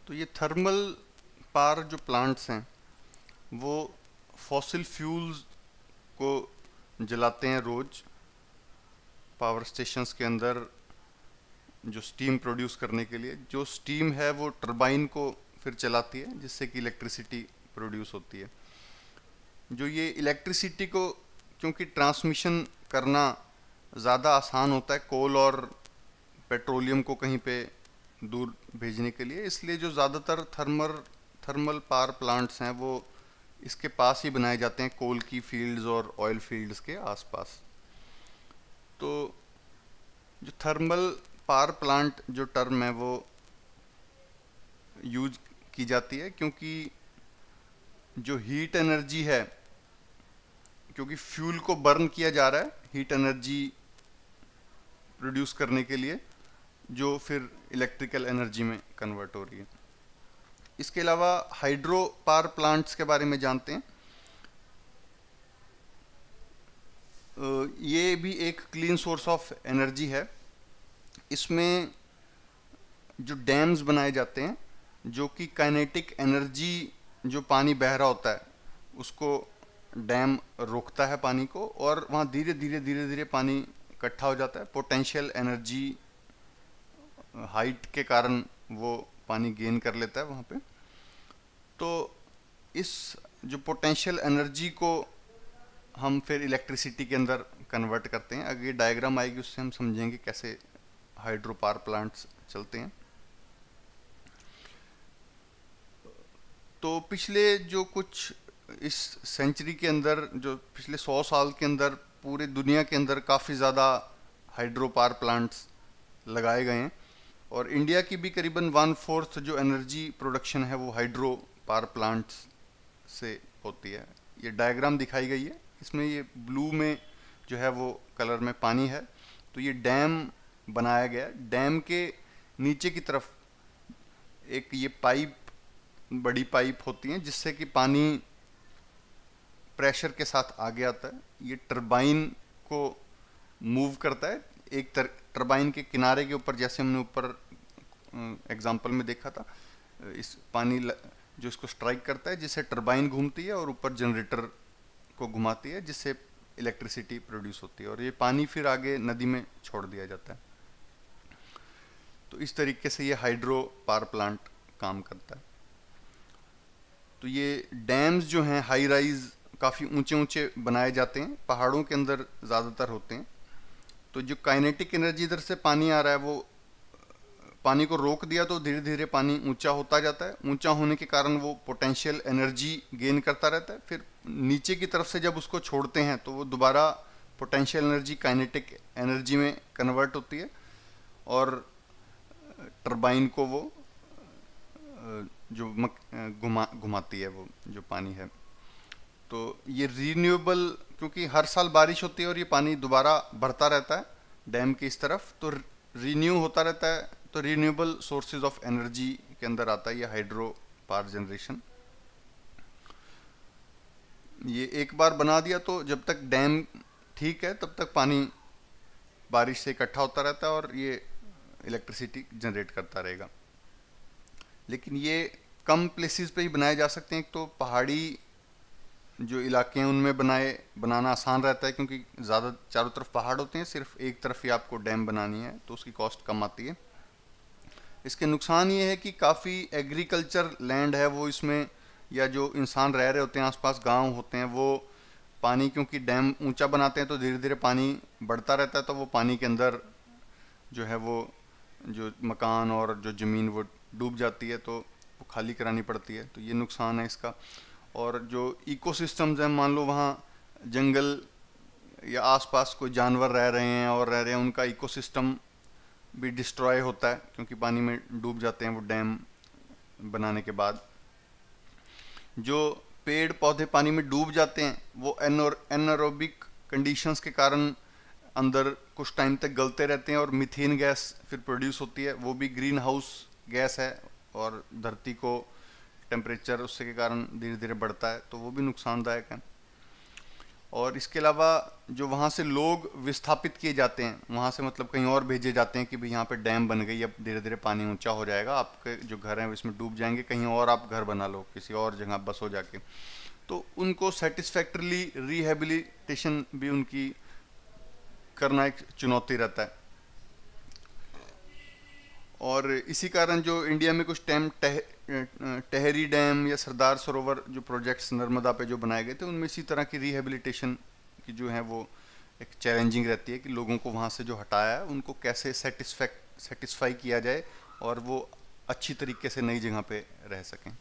तो ये thermal power जो प्लांट्स हैं वो फॉसिल फ्यूल्स को जलाते हैं रोज पावर स्टेशंस के अंदर जो स्टीम प्रोड्यूस करने के लिए। जो स्टीम है वो टरबाइन को फिर चलाती है जिससे कि इलेक्ट्रिसिटी प्रोड्यूस होती है। जो ये इलेक्ट्रिसिटी को क्योंकि ट्रांसमिशन करना ज़्यादा आसान होता है कोल और पेट्रोलियम को कहीं पे दूर भेजने के लिए, इसलिए जो ज़्यादातर थर्मल पावर प्लांट्स हैं वो इसके पास ही बनाए जाते हैं, कोल की फील्ड्स और ऑयल फील्ड्स के आसपास। तो जो थर्मल पावर प्लांट जो टर्म है वो यूज की जाती है क्योंकि जो हीट एनर्जी है, क्योंकि फ्यूल को बर्न किया जा रहा है हीट एनर्जी प्रोड्यूस करने के लिए, जो फिर इलेक्ट्रिकल एनर्जी में कन्वर्ट हो रही है। इसके अलावा हाइड्रो पावर प्लांट्स के बारे में जानते हैं। ये भी एक क्लीन सोर्स ऑफ एनर्जी है। इसमें जो डैम्स बनाए जाते हैं जो कि काइनेटिक एनर्जी, जो पानी बह रहा होता है उसको डैम रोकता है पानी को, और वहाँ धीरे धीरे पानी इकट्ठा हो जाता है। पोटेंशियल एनर्जी हाइट के कारण वो पानी गेन कर लेता है वहाँ पे। तो इस जो पोटेंशियल एनर्जी को हम फिर इलेक्ट्रिसिटी के अंदर कन्वर्ट करते हैं। आगे डायग्राम आएगी उससे हम समझेंगे कैसे हाइड्रो पावर प्लांट्स चलते हैं। तो पिछले जो कुछ इस सेंचुरी के अंदर, जो पिछले 100 साल के अंदर पूरी दुनिया के अंदर काफ़ी ज़्यादा हाइड्रो पावर प्लांट्स लगाए गए हैं, और इंडिया की भी करीबन 1/4 जो एनर्जी प्रोडक्शन है वो हाइड्रो पावर प्लांट्स से होती है। ये डायग्राम दिखाई गई है, इसमें ये ब्लू में जो है वो कलर में पानी है। तो ये डैम बनाया गया। डैम के नीचे की तरफ एक ये पाइप, बड़ी पाइप होती हैं जिससे कि पानी प्रेशर के साथ आगे आता है। ये टरबाइन को मूव करता है। एक टरबाइन के किनारे के ऊपर, जैसे हमने ऊपर एग्जांपल में देखा था, इस पानी जो इसको स्ट्राइक करता है जिससे टरबाइन घूमती है और ऊपर जनरेटर को घुमाती है जिससे इलेक्ट्रिसिटी प्रोड्यूस होती है, और ये पानी फिर आगे नदी में छोड़ दिया जाता है। तो इस तरीके से ये हाइड्रो पावर प्लांट काम करता है। तो ये डैम्स जो हैं हाई राइज काफ़ी ऊंचे ऊंचे बनाए जाते हैं, पहाड़ों के अंदर ज़्यादातर होते हैं। तो जो काइनेटिक एनर्जी इधर से पानी आ रहा है वो पानी को रोक दिया तो धीरे धीरे पानी ऊंचा होता जाता है। ऊंचा होने के कारण वो पोटेंशियल एनर्जी गेन करता रहता है। फिर नीचे की तरफ से जब उसको छोड़ते हैं तो वो दोबारा पोटेंशियल एनर्जी काइनेटिक एनर्जी में कन्वर्ट होती है, और टरबाइन को वो जो घुमाती है वो जो पानी है। तो ये रीन्यूएबल, क्योंकि हर साल बारिश होती है और ये पानी दोबारा बढ़ता रहता है डैम के इस तरफ, तो रीन्यू होता रहता है। तो रीन्यूएबल सोर्सेज ऑफ एनर्जी के अंदर आता है ये हाइड्रो पावर जनरेशन। ये एक बार बना दिया तो जब तक डैम ठीक है तब तक पानी बारिश से इकट्ठा होता रहता है और ये इलेक्ट्रिसिटी जनरेट करता रहेगा। लेकिन ये कम प्लेसेस पे ही बनाए जा सकते हैं। एक तो पहाड़ी जो इलाके हैं उनमें बनाना आसान रहता है क्योंकि ज़्यादा चारों तरफ पहाड़ होते हैं, सिर्फ एक तरफ ही आपको डैम बनानी है तो उसकी कॉस्ट कम आती है। इसके नुकसान ये है कि काफ़ी एग्रीकल्चर लैंड है वो इसमें, या जो इंसान रह रहे होते हैं आसपास गांव होते हैं, वो पानी क्योंकि डैम ऊंचा बनाते हैं तो धीरे धीरे पानी बढ़ता रहता है, तो वो पानी के अंदर जो है वो जो मकान और जो ज़मीन वो डूब जाती है, तो वो खाली करानी पड़ती है। तो ये नुकसान है इसका। और जो इकोसिस्टम्स हैं, मान लो वहाँ जंगल या आसपास कोई जानवर रह रहे हैं उनका इकोसिस्टम भी डिस्ट्रॉय होता है क्योंकि पानी में डूब जाते हैं वो डैम बनाने के बाद। जो पेड़ पौधे पानी में डूब जाते हैं वो एनारोबिक कंडीशंस के कारण अंदर कुछ टाइम तक गलते रहते हैं और मीथेन गैस फिर प्रोड्यूस होती है। वो भी ग्रीन हाउस गैस है और धरती को टेम्परेचर उससे के कारण धीरे धीरे बढ़ता है, तो वो भी नुकसानदायक है। और इसके अलावा जो वहाँ से लोग विस्थापित किए जाते हैं, वहाँ से मतलब कहीं और भेजे जाते हैं कि भाई यहाँ पे डैम बन गई, अब धीरे धीरे पानी ऊंचा हो जाएगा, आपके जो घर हैं इसमें डूब जाएंगे, कहीं और आप घर बना लो, किसी और जगह बसो जाके। तो उनको सेटिस्फैक्टरली रिहेबिलिटेशन भी उनकी करना एक चुनौती रहता है। और इसी कारण जो इंडिया में कुछ टहरी डैम या सरदार सरोवर जो प्रोजेक्ट्स नर्मदा पे जो बनाए गए थे, उनमें इसी तरह की रिहेबिलिटेशन की जो है वो एक चैलेंजिंग रहती है कि लोगों को वहाँ से जो हटाया है उनको कैसे सेटिस्फाई किया जाए और वो अच्छी तरीके से नई जगह पे रह सकें।